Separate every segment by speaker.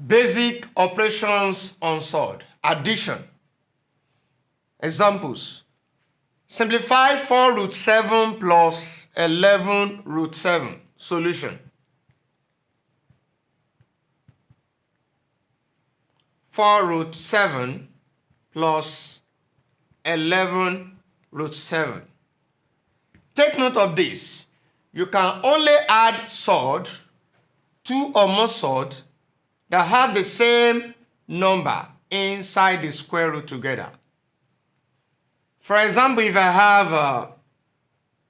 Speaker 1: Basic operations on surd. Addition. Examples. Simplify 4 root 7 plus 11 root 7. Solution. 4 root 7 plus 11 root 7. Take note of this. You can only add surd, 2 or more surd, that have the same number inside the square root together. For example, if I have,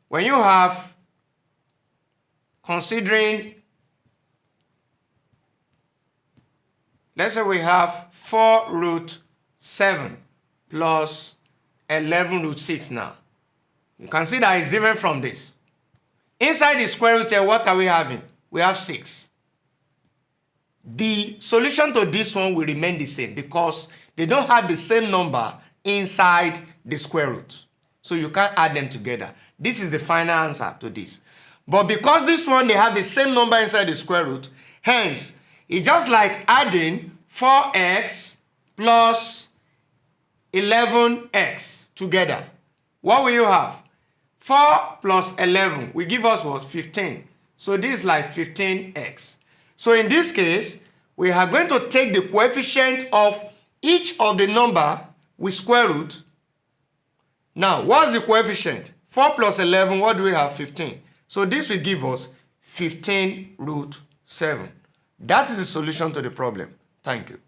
Speaker 1: when you have, considering, let's say we have 4 root 7 plus 11 root 6 now. You can see that it's different from this. Inside the square root here, what are we having? We have 6. The solution to this one will remain the same because they don't have the same number inside the square root. So you can't add them together. This is the final answer to this. But because this one, they have the same number inside the square root, hence, it's just like adding 4x plus 11x together. What will you have? 4 plus 11 will give us what? 15. So this is like 15x. So in this case, we are going to take the coefficient of each of the number with square root. Now, what's the coefficient? 4 plus 11, what do we have? 15. So this will give us 15 root 7. That is the solution to the problem. Thank you.